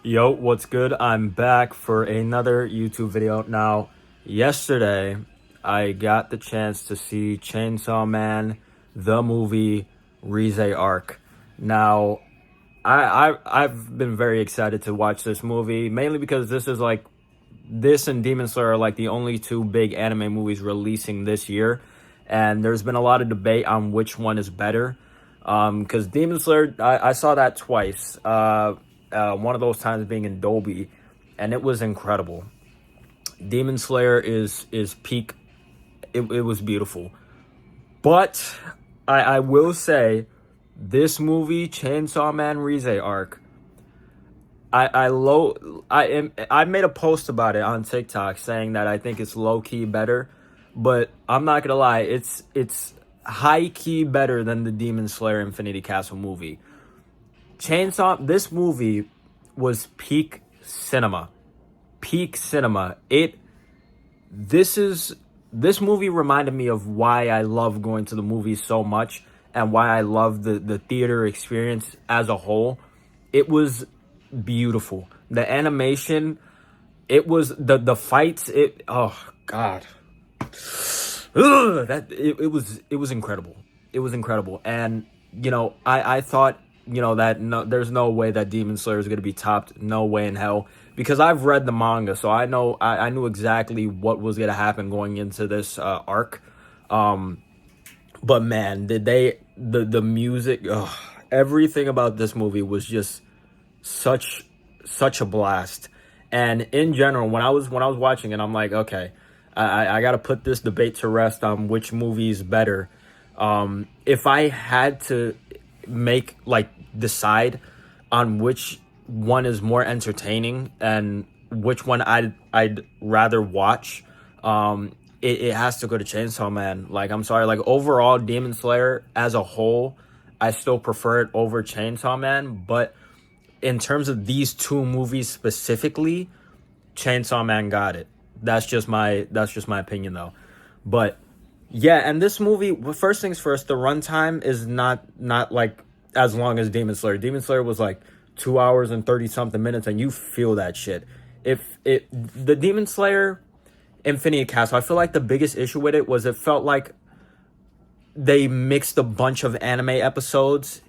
Yo, what's good? I'm back for another YouTube video. Now, yesterday, I got the chance to see Chainsaw Man, the movie, Reze Arc. Now, I've been very excited to watch this movie, mainly because this and Demon Slayer are like the only two big anime movies releasing this year, and there's been a lot of debate on which one is better. Because Demon Slayer, I saw that twice. One of those times being in Dolby, and it was incredible. Demon Slayer is peak. It was beautiful, but I will say this movie, Chainsaw Man Reze Arc. I made a post about it on TikTok saying that I think it's low key better, but I'm not gonna lie, it's high key better than the Demon Slayer Infinity Castle movie. This movie was peak cinema. Peak cinema. This movie reminded me of why I love going to the movies so much and why I love the theater experience as a whole. It was beautiful. The animation, it was the fights, oh god. Ugh, it was incredible. It was incredible. And I thought that there's no way that Demon Slayer is going to be topped. No way in hell, because I've read the manga, so I knew exactly what was going to happen going into this arc. But man, did the music, everything about this movie was just such a blast. And in general, when I was watching it, I'm like, okay, I got to put this debate to rest on which movie is better. If I had to decide on which one is more entertaining and which one I'd rather watch, it has to go to Chainsaw Man. Like, I'm sorry, like overall Demon Slayer as a whole, I still prefer it over Chainsaw Man, but in terms of these two movies specifically, Chainsaw Man got it. That's just my opinion though. But yeah, and this movie, well, first things first, the runtime is not like as long as Demon Slayer. Demon Slayer was like 2 hours and 30 something minutes, and you feel that shit. The Demon Slayer Infinity Castle, I feel like the biggest issue with it was it felt like they mixed a bunch of anime episodes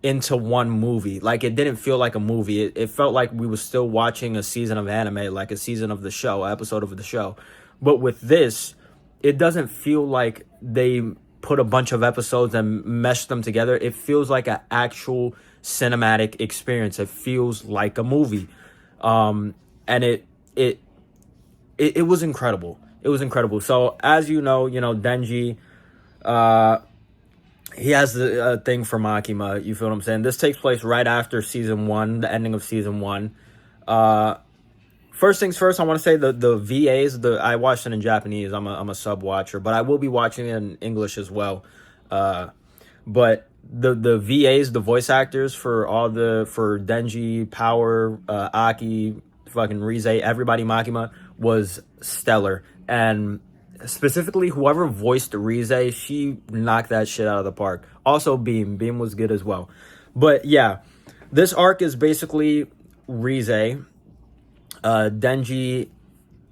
into one movie. Like, it didn't feel like a movie. It felt like we were still watching a season of anime, like a season of the show, an episode of the show. But with this, it doesn't feel like they put a bunch of episodes and meshed them together. It feels like an actual cinematic experience. It feels like a movie. And it was incredible. It was incredible. So as you know, Denji, he has a thing for Makima. You feel what I'm saying? This takes place right after season 1, the ending of season 1. First things first, I want to say the VAs. I watched it in Japanese. I'm a sub watcher, but I will be watching it in English as well. But the VAs, the voice actors for Denji, Power, Aki, fucking Reze, everybody Makima was stellar. And specifically, whoever voiced Reze, she knocked that shit out of the park. Also, Beam was good as well. But yeah, this arc is basically Reze. Denji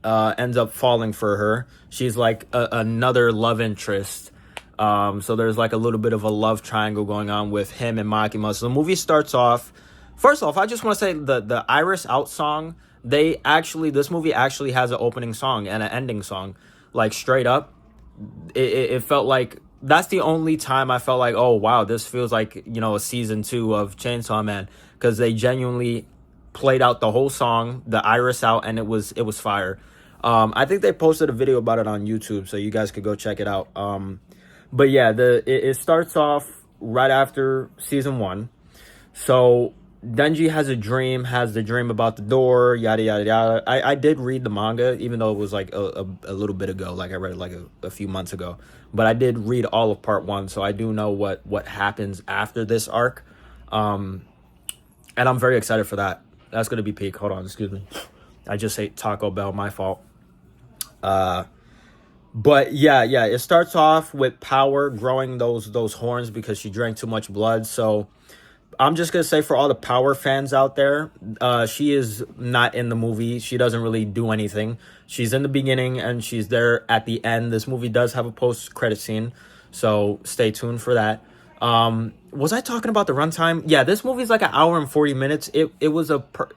ends up falling for her. She's like another love interest. So there's like a little bit of a love triangle going on with him and Makima. So the movie starts off. First off, I just want to say the Iris Out song. This movie actually has an opening song and an ending song. Like, straight up, it felt like that's the only time I felt like, oh wow, this feels like a season 2 of Chainsaw Man, because they genuinely played out the whole song, the Iris Out, and it was fire. I think they posted a video about it on YouTube, so you guys could go check it out. But yeah, it starts off right after season 1. So Denji has the dream about the door, yada yada yada. I did read the manga, even though it was like a little bit ago. Like, I read it like a few months ago, but I did read all of part 1, so I do know what happens after this arc. And I'm very excited for that. That's gonna be peak. Hold on, excuse me. I just ate Taco Bell. My fault. But yeah, it starts off with Power growing those horns because she drank too much blood. So I'm just gonna say for all the Power fans out there, she is not in the movie. She doesn't really do anything. She's in the beginning and she's there at the end. This movie does have a post-credit scene, so stay tuned for that. Was I talking about the runtime? Yeah, this movie's like an hour and 40 minutes. It was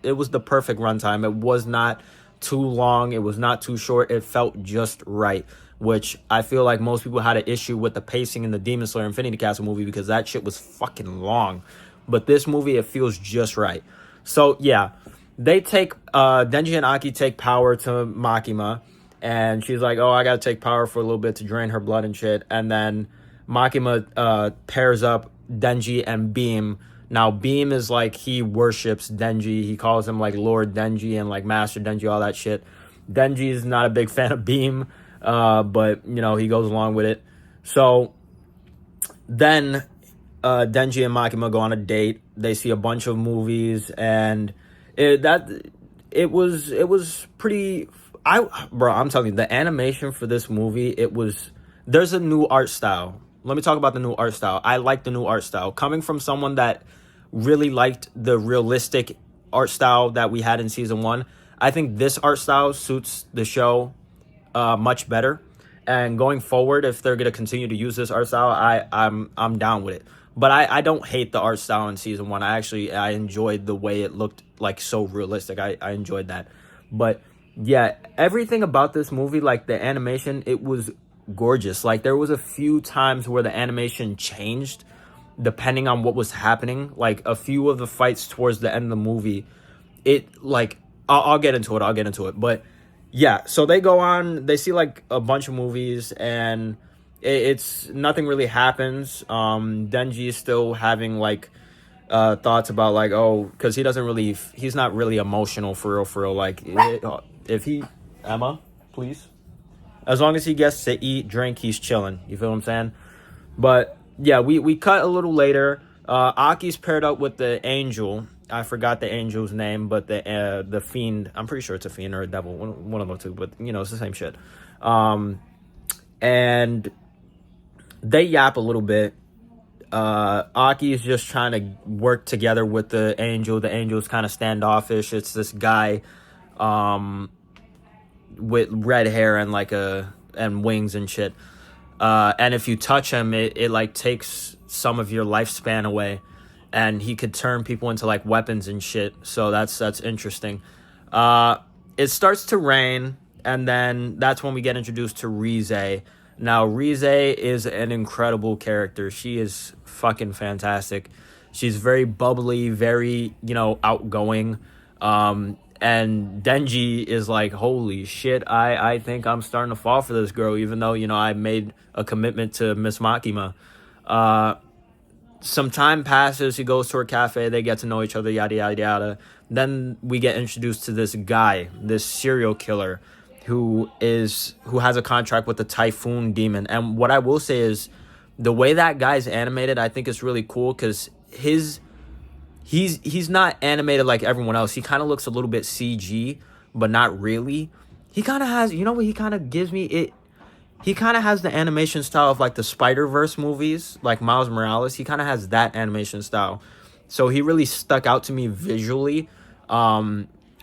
it was the perfect runtime. It was not too long. It was not too short. It felt just right, which I feel like most people had an issue with the pacing in the Demon Slayer Infinity Castle movie because that shit was fucking long. But this movie, it feels just right. So yeah, they take Denji and Aki take power to Makima, and she's like, "Oh, I gotta take power for a little bit to drain her blood and shit." And then Makima pairs up Denji and Beam. Now Beam is like he worships Denji. He calls him like Lord Denji and like Master Denji, all that shit. Denji is not a big fan of Beam, but you know he goes along with it. So then Denji and Makima go on a date. They see a bunch of movies, and it was pretty. I'm telling you, the animation for this movie, there's a new art style. Let me talk about the new art style. I like the new art style. Coming from someone that really liked the realistic art style that we had in season 1, I think this art style suits the show much better. And going forward, if they're gonna continue to use this art style, I'm down with it. But I don't hate the art style in season 1. I enjoyed the way it looked like so realistic. I enjoyed that. But yeah, everything about this movie, like the animation, it was gorgeous. Like there was a few times where the animation changed depending on what was happening. Like a few of the fights towards the end of the movie, it like I'll get into it. But yeah, so they go on, they see like a bunch of movies, and it's nothing really happens. Denji is still having like thoughts about like, oh, because he's not really emotional for real. Like if he, Emma, please, as long as he gets to eat, drink, he's chilling. You feel what I'm saying? But yeah, we cut a little later. Aki's paired up with the angel. I forgot the angel's name, but the fiend. I'm pretty sure it's a fiend or a devil, one of the two. But you know, it's the same shit. And they yap a little bit. Aki is just trying to work together with the angel. The angel's kind of standoffish. It's this guy, with red hair and and wings and shit. And if you touch him, it like takes some of your lifespan away, and he could turn people into like weapons and shit. So that's interesting. It starts to rain, and then that's when we get introduced to Reze. Now Reze is an incredible character. She is fucking fantastic. She's very bubbly, very, outgoing. And Denji is like, holy shit, I think I'm starting to fall for this girl, even though, I made a commitment to Miss Makima. Some time passes, he goes to her cafe, they get to know each other, yada, yada, yada. Then we get introduced to this guy, this serial killer, who has a contract with the Typhoon Demon. And what I will say is, the way that guy's animated, I think is really cool, because he's not animated like everyone else. He kind of looks a little bit CG, but not really. He kind of has, what he kind of gives me? He kind of has the animation style of like the Spider-Verse movies, like Miles Morales. He kind of has that animation style. So he really stuck out to me visually.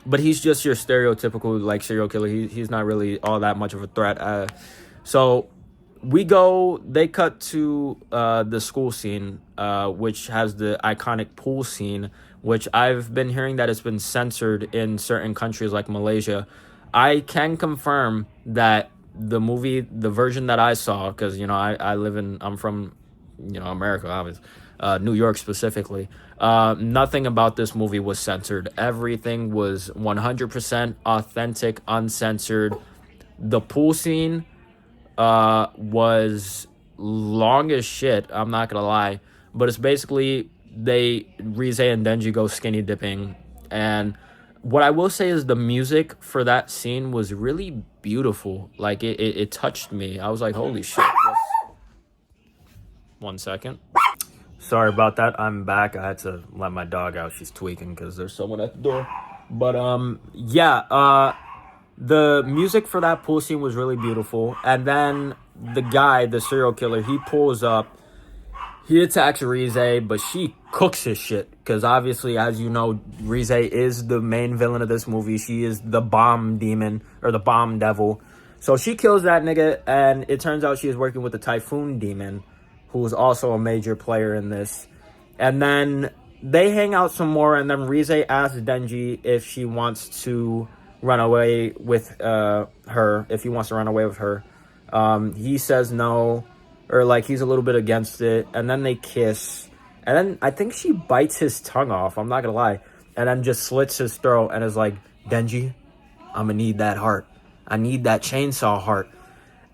But he's just your stereotypical like serial killer. He's not really all that much of a threat. So they cut to the school scene, which has the iconic pool scene, which I've been hearing that it's been censored in certain countries like Malaysia. I can confirm that the version that I saw, because, I'm from, America, obviously, New York specifically. Nothing about this movie was censored. Everything was 100% authentic, uncensored. The pool scene was long as shit, I'm not gonna lie, but it's basically Reze and Denji go skinny dipping. And what I will say is the music for that scene was really beautiful. Like it touched me. I was like, holy shit. 1 second. Sorry about that. I'm back. I had to let my dog out. She's tweaking because there's someone at the door. But the music for that pool scene was really beautiful. And then the guy, the serial killer, he pulls up. He attacks Reze, but she cooks his shit. Because obviously, as you know, Reze is the main villain of this movie. She is the bomb demon, or the bomb devil. So she kills that nigga, and it turns out she is working with the Typhoon demon, who is also a major player in this. And then they hang out some more, and then Reze asks Denji if she wants to run away with her, if he wants to run away with her. He says no, or like he's a little bit against it, and then they kiss, and then I think she bites his tongue off, I'm not gonna lie, and then just slits his throat and is like, Denji, I'm gonna need that heart. I need that chainsaw heart.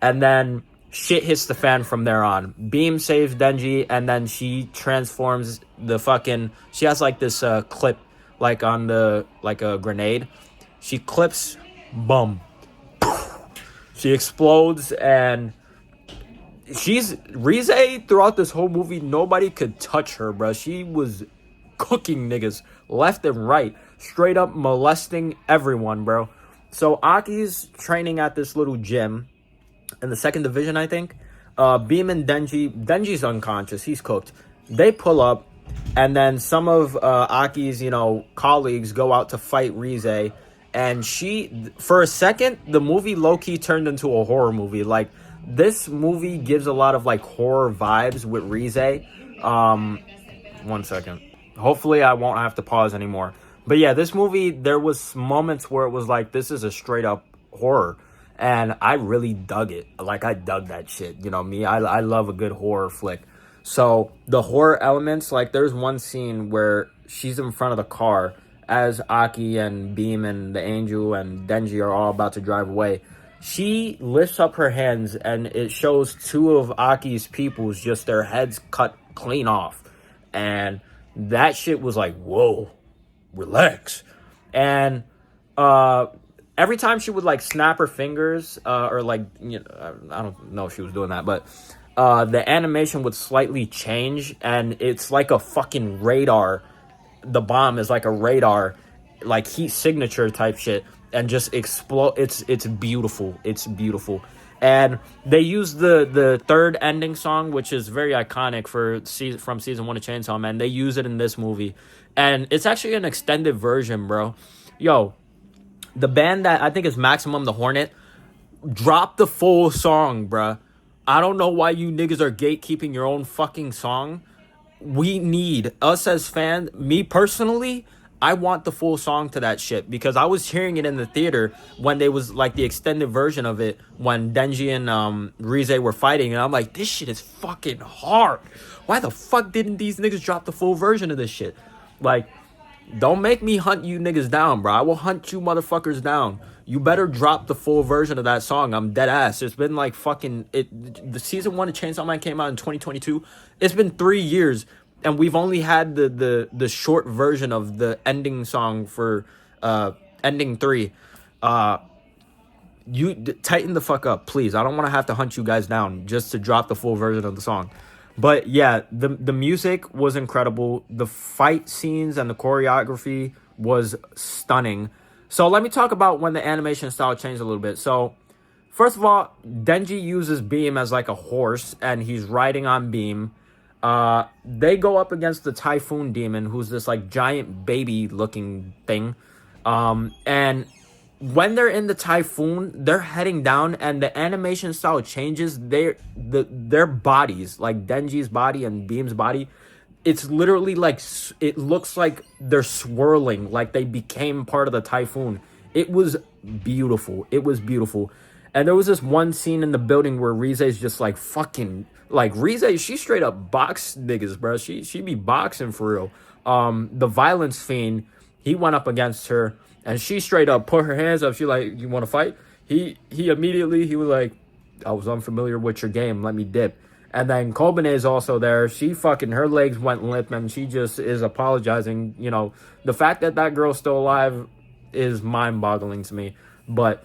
And then shit hits the fan from there on. Beam saves Denji, and then she transforms the fucking, she has like this clip like on the, like a grenade. She clips, boom. She explodes, and she's Reze throughout this whole movie. Nobody could touch her, bro. She was cooking niggas left and right, straight up molesting everyone, bro. So Aki's training at this little gym in the 2nd division, I think. Beam and Denji's unconscious. He's cooked. They pull up, and then some of Aki's, colleagues go out to fight Reze. And she, for a second, the movie low-key turned into a horror movie. Like, this movie gives a lot of, like, horror vibes with Reze. 1 second. Hopefully I won't have to pause anymore. But yeah, this movie, there was moments where it was like, this is a straight-up horror. And I really dug it. Like, I dug that shit. You know me, I love a good horror flick. So, the horror elements, like, there's one scene where she's in front of the car as Aki and Beam and the Angel and Denji are all about to drive away. She lifts up her hands, and it shows 2 of Aki's peoples, just their heads cut clean off. And that shit was like, whoa, relax. And every time she would like snap her fingers, or like, I don't know if she was doing that, but the animation would slightly change, and it's like a fucking radar. The bomb is like a radar, like heat signature type shit, and just explode. It's beautiful. It's beautiful. And they use the third ending song, which is very iconic from season 1 of Chainsaw Man. They use it in this movie, and it's actually an extended version, bro. Yo, the band that I think is Maximum the Hornet dropped the full song, bruh. I don't know why you niggas are gatekeeping your own fucking song. We need, us as fans, me personally, I want the full song to that shit, because I was hearing it in the theater when they was like the extended version of it when Denji and Reze were fighting, and I'm like, this shit is fucking hard. Why the fuck didn't these niggas drop the full version of this shit? Like, don't make me hunt you niggas down, bro. I will hunt you motherfuckers down. You better drop the full version of that song. I'm dead ass. It's been like fucking the season 1 of Chainsaw Man came out in 2022. It's been 3 years, and we've only had the short version of the ending song for ending 3. You tighten the fuck up, please. I don't want to have to hunt you guys down just to drop the full version of the song. But yeah, the music was incredible. The fight scenes and the choreography was stunning. So let me talk about when the animation style changed a little bit. So first of all, Denji uses Beam as like a horse, and he's riding on Beam. They go up against the Typhoon Demon, who's this like giant baby looking thing. And when they're in the Typhoon, they're heading down, and the animation style changes. Their bodies, like Denji's body and Beam's body, it's literally like, it looks like they're swirling, like they became part of the Typhoon. It was beautiful. It was beautiful. And there was this one scene in the building where Reze's just like fucking, like Reze, she straight up box niggas, bro. She be boxing for real. The Violence Fiend, he went up against her, and she straight up put her hands up. She like, you want to fight? He immediately, he was like, I was unfamiliar with your game. Let me dip. And then Kobane is also there. She fucking, her legs went limp, and she just is apologizing. You know, the fact that that girl's still alive is mind-boggling to me. But,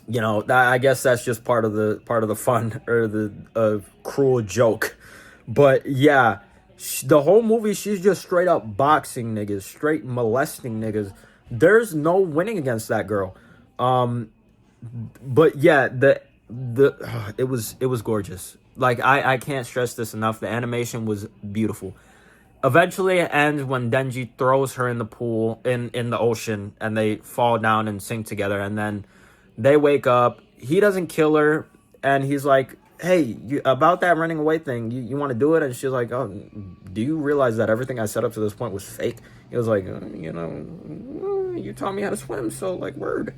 you know, I guess that's just part of the fun, or the cruel joke. But yeah, the whole movie, she's just straight up boxing niggas, straight molesting niggas. There's no winning against that girl. But yeah, it was gorgeous. Like, I can't stress this enough. The animation was beautiful. Eventually, it ends when Denji throws her in the pool, in the ocean, and they fall down and sink together. And then they wake up. He doesn't kill her, and he's like, "Hey, about that running away thing, you want to do it?" And she's like, "Oh, do you realize that everything I set up to this point was fake?" He was like, you taught me how to swim, so like, word."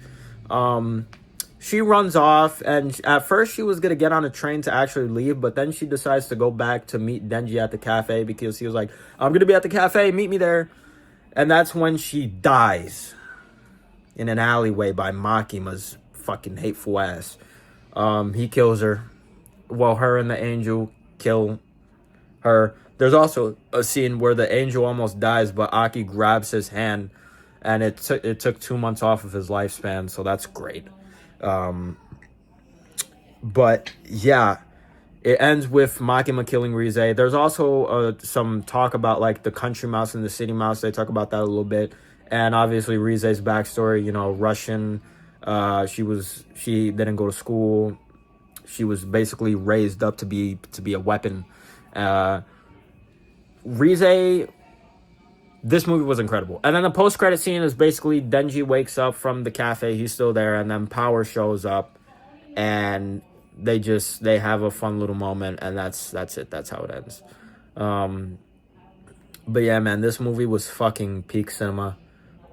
She runs off, and at first she was gonna get on a train to actually leave, but then she decides to go back to meet Denji at the cafe because he was like, "I'm gonna be at the cafe, meet me there." And that's when she dies in an alleyway by Makima's fucking hateful ass. He kills her. Well, her and the angel kill her. There's also a scene where the angel almost dies, but Aki grabs his hand, and it took 2 months off of his lifespan, so that's great. But yeah, it ends with Makima killing Reze. There's also some talk about like the country mouse and the city mouse. They talk about that a little bit, and obviously Rize's backstory. You know, Russian. She didn't go to school. She was basically raised up to be a weapon. Reze. This movie was incredible. And then the post-credit scene is basically Denji wakes up from the cafe. He's still there. And then Power shows up. And they have a fun little moment. And that's it. That's how it ends. But yeah, man, this movie was fucking peak cinema.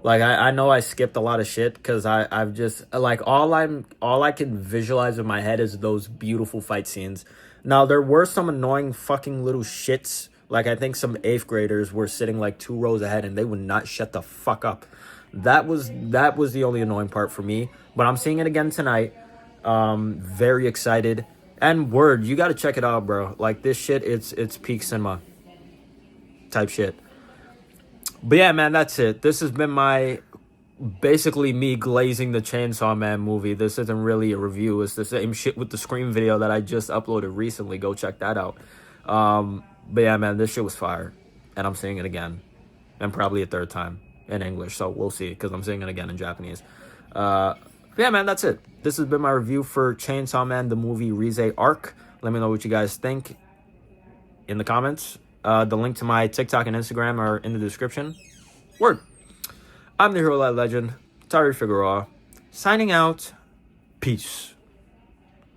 Like, I know I skipped a lot of shit because I've just, like, all I can visualize in my head is those beautiful fight scenes. Now, there were some annoying fucking little shits. Like, I think some 8th graders were sitting like 2 rows ahead and they would not shut the fuck up. That was the only annoying part for me. But I'm seeing it again tonight. Very excited. And word, you gotta check it out, bro. Like, this shit, it's peak cinema type shit. But yeah, man, that's it. This has been basically me glazing the Chainsaw Man movie. This isn't really a review. It's the same shit with the Scream video that I just uploaded recently. Go check that out. But yeah, man, this shit was fire. And I'm seeing it again. And probably a 3rd time in English. So we'll see, because I'm seeing it again in Japanese. Yeah, man, that's it. This has been my review for Chainsaw Man, the movie Reze Arc. Let me know what you guys think in the comments. The link to my TikTok and Instagram are in the description. Word. I'm the Hero Light Legend, Tari Figueroa, signing out. Peace.